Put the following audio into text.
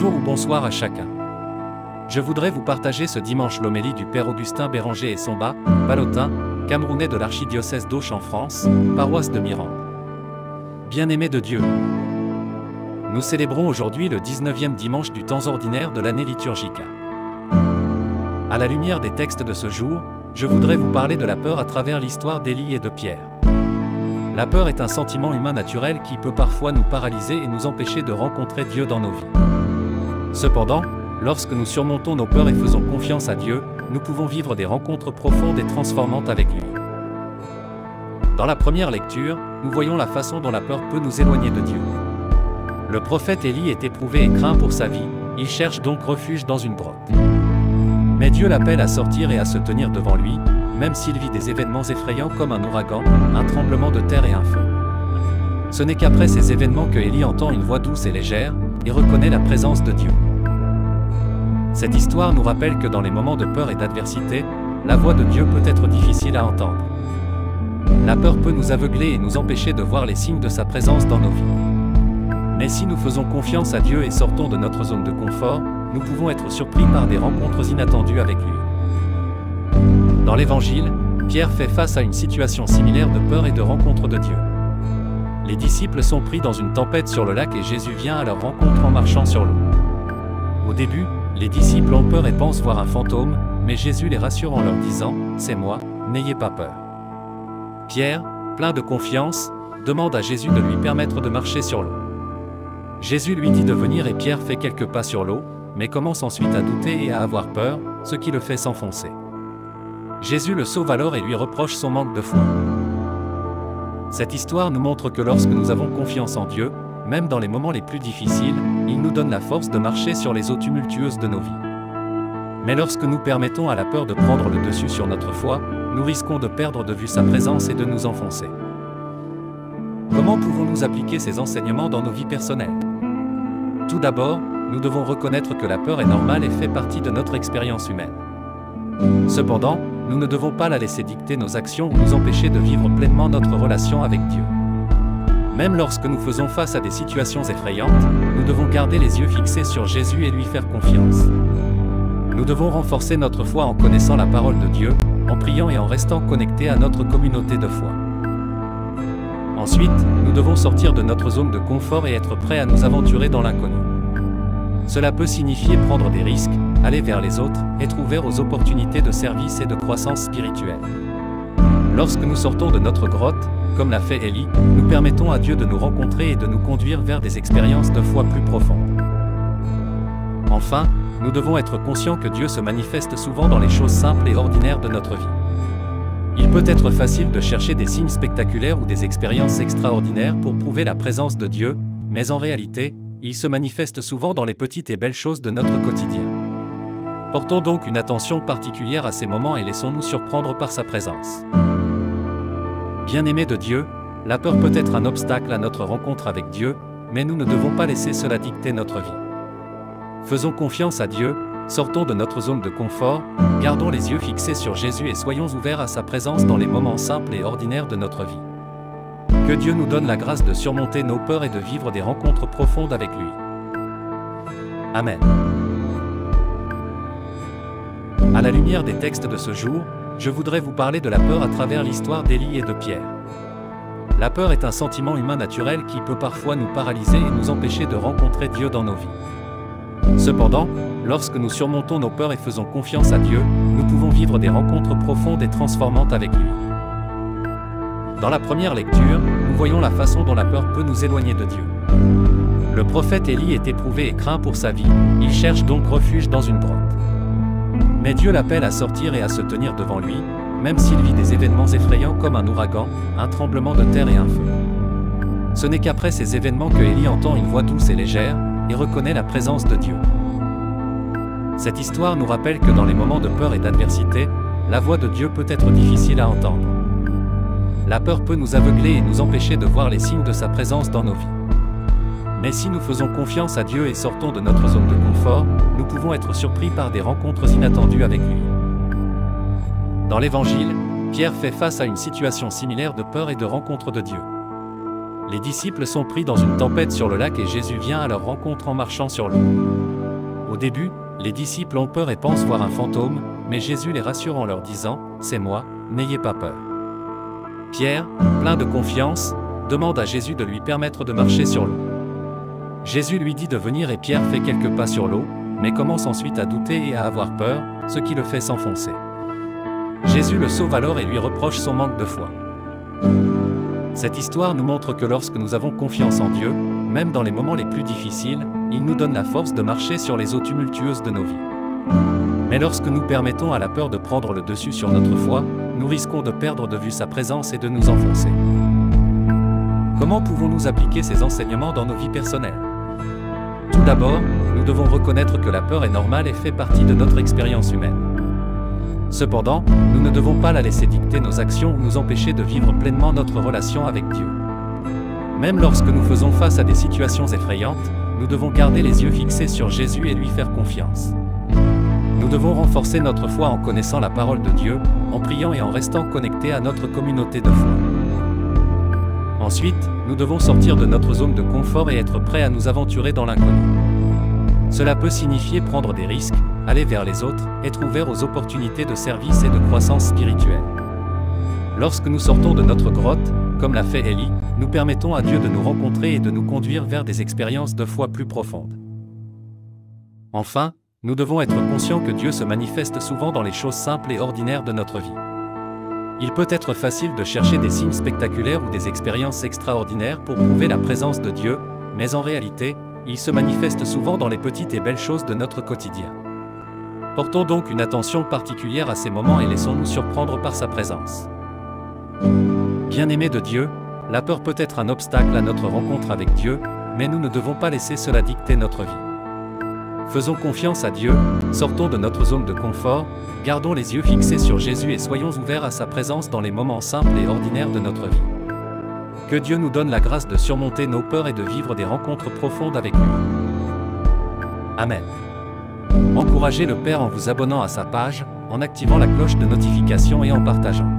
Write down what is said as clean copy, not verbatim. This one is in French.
Bonjour ou bonsoir à chacun. Je voudrais vous partager ce dimanche l'homélie du Père Augustin Béranger et Somba, Pallotin, Camerounais de l'archidiocèse d'Auch en France, paroisse de Mirande. Bien-aimés de Dieu, nous célébrons aujourd'hui le 19e dimanche du temps ordinaire de l'année liturgique. À la lumière des textes de ce jour, je voudrais vous parler de la peur à travers l'histoire d'Élie et de Pierre. La peur est un sentiment humain naturel qui peut parfois nous paralyser et nous empêcher de rencontrer Dieu dans nos vies. Cependant, lorsque nous surmontons nos peurs et faisons confiance à Dieu, nous pouvons vivre des rencontres profondes et transformantes avec lui. Dans la première lecture, nous voyons la façon dont la peur peut nous éloigner de Dieu. Le prophète Élie est éprouvé et craint pour sa vie, il cherche donc refuge dans une grotte. Mais Dieu l'appelle à sortir et à se tenir devant lui, même s'il vit des événements effrayants comme un ouragan, un tremblement de terre et un feu. Ce n'est qu'après ces événements que Élie entend une voix douce et légère, et reconnaît la présence de Dieu. Cette histoire nous rappelle que dans les moments de peur et d'adversité, la voix de Dieu peut être difficile à entendre. La peur peut nous aveugler et nous empêcher de voir les signes de sa présence dans nos vies. Mais si nous faisons confiance à Dieu et sortons de notre zone de confort, nous pouvons être surpris par des rencontres inattendues avec lui. Dans l'Évangile, Pierre fait face à une situation similaire de peur et de rencontre de Dieu. Les disciples sont pris dans une tempête sur le lac et Jésus vient à leur rencontre en marchant sur l'eau. Au début, les disciples ont peur et pensent voir un fantôme, mais Jésus les rassure en leur disant « C'est moi, n'ayez pas peur ». Pierre, plein de confiance, demande à Jésus de lui permettre de marcher sur l'eau. Jésus lui dit de venir et Pierre fait quelques pas sur l'eau, mais commence ensuite à douter et à avoir peur, ce qui le fait s'enfoncer. Jésus le sauve alors et lui reproche son manque de foi. Cette histoire nous montre que lorsque nous avons confiance en Dieu, même dans les moments les plus difficiles, il nous donne la force de marcher sur les eaux tumultueuses de nos vies. Mais lorsque nous permettons à la peur de prendre le dessus sur notre foi, nous risquons de perdre de vue sa présence et de nous enfoncer. Comment pouvons-nous appliquer ces enseignements dans nos vies personnelles? Tout d'abord, nous devons reconnaître que la peur est normale et fait partie de notre expérience humaine. Cependant, nous ne devons pas la laisser dicter nos actions ou nous empêcher de vivre pleinement notre relation avec Dieu. Même lorsque nous faisons face à des situations effrayantes, nous devons garder les yeux fixés sur Jésus et lui faire confiance. Nous devons renforcer notre foi en connaissant la parole de Dieu, en priant et en restant connectés à notre communauté de foi. Ensuite, nous devons sortir de notre zone de confort et être prêts à nous aventurer dans l'inconnu. Cela peut signifier prendre des risques, aller vers les autres, être ouvert aux opportunités de service et de croissance spirituelle. Lorsque nous sortons de notre grotte, comme l'a fait Élie, nous permettons à Dieu de nous rencontrer et de nous conduire vers des expériences de foi plus profondes. Enfin, nous devons être conscients que Dieu se manifeste souvent dans les choses simples et ordinaires de notre vie. Il peut être facile de chercher des signes spectaculaires ou des expériences extraordinaires pour prouver la présence de Dieu, mais en réalité, il se manifeste souvent dans les petites et belles choses de notre quotidien. Portons donc une attention particulière à ces moments et laissons-nous surprendre par sa présence. Bien-aimés de Dieu, la peur peut être un obstacle à notre rencontre avec Dieu, mais nous ne devons pas laisser cela dicter notre vie. Faisons confiance à Dieu, sortons de notre zone de confort, gardons les yeux fixés sur Jésus et soyons ouverts à sa présence dans les moments simples et ordinaires de notre vie. Que Dieu nous donne la grâce de surmonter nos peurs et de vivre des rencontres profondes avec lui. Amen. À la lumière des textes de ce jour, je voudrais vous parler de la peur à travers l'histoire d'Élie et de Pierre. La peur est un sentiment humain naturel qui peut parfois nous paralyser et nous empêcher de rencontrer Dieu dans nos vies. Cependant, lorsque nous surmontons nos peurs et faisons confiance à Dieu, nous pouvons vivre des rencontres profondes et transformantes avec lui. Dans la première lecture, nous voyons la façon dont la peur peut nous éloigner de Dieu. Le prophète Élie est éprouvé et craint pour sa vie, il cherche donc refuge dans une grotte. Mais Dieu l'appelle à sortir et à se tenir devant lui, même s'il vit des événements effrayants comme un ouragan, un tremblement de terre et un feu. Ce n'est qu'après ces événements que Élie entend une voix douce et légère, et reconnaît la présence de Dieu. Cette histoire nous rappelle que dans les moments de peur et d'adversité, la voix de Dieu peut être difficile à entendre. La peur peut nous aveugler et nous empêcher de voir les signes de sa présence dans nos vies. Mais si nous faisons confiance à Dieu et sortons de notre zone de confort, nous pouvons être surpris par des rencontres inattendues avec lui. Dans l'Évangile, Pierre fait face à une situation similaire de peur et de rencontre de Dieu. Les disciples sont pris dans une tempête sur le lac et Jésus vient à leur rencontre en marchant sur l'eau. Au début, les disciples ont peur et pensent voir un fantôme, mais Jésus les rassure en leur disant « C'est moi, n'ayez pas peur ». Pierre, plein de confiance, demande à Jésus de lui permettre de marcher sur l'eau. Jésus lui dit de venir et Pierre fait quelques pas sur l'eau, mais commence ensuite à douter et à avoir peur, ce qui le fait s'enfoncer. Jésus le sauve alors et lui reproche son manque de foi. Cette histoire nous montre que lorsque nous avons confiance en Dieu, même dans les moments les plus difficiles, il nous donne la force de marcher sur les eaux tumultueuses de nos vies. Mais lorsque nous permettons à la peur de prendre le dessus sur notre foi, nous risquons de perdre de vue sa présence et de nous enfoncer. Comment pouvons-nous appliquer ces enseignements dans nos vies personnelles? Tout d'abord, nous devons reconnaître que la peur est normale et fait partie de notre expérience humaine. Cependant, nous ne devons pas la laisser dicter nos actions ou nous empêcher de vivre pleinement notre relation avec Dieu. Même lorsque nous faisons face à des situations effrayantes, nous devons garder les yeux fixés sur Jésus et lui faire confiance. Nous devons renforcer notre foi en connaissant la parole de Dieu, en priant et en restant connectés à notre communauté de foi. Ensuite, nous devons sortir de notre zone de confort et être prêts à nous aventurer dans l'inconnu. Cela peut signifier prendre des risques, aller vers les autres, être ouvert aux opportunités de service et de croissance spirituelle. Lorsque nous sortons de notre grotte, comme l'a fait Élie, nous permettons à Dieu de nous rencontrer et de nous conduire vers des expériences de foi plus profondes. Enfin, nous devons être conscients que Dieu se manifeste souvent dans les choses simples et ordinaires de notre vie. Il peut être facile de chercher des signes spectaculaires ou des expériences extraordinaires pour prouver la présence de Dieu, mais en réalité, il se manifeste souvent dans les petites et belles choses de notre quotidien. Portons donc une attention particulière à ces moments et laissons-nous surprendre par sa présence. Bien-aimés de Dieu, la peur peut être un obstacle à notre rencontre avec Dieu, mais nous ne devons pas laisser cela dicter notre vie. Faisons confiance à Dieu, sortons de notre zone de confort, gardons les yeux fixés sur Jésus et soyons ouverts à sa présence dans les moments simples et ordinaires de notre vie. Que Dieu nous donne la grâce de surmonter nos peurs et de vivre des rencontres profondes avec lui. Amen. Encouragez le Père en vous abonnant à sa page, en activant la cloche de notification et en partageant.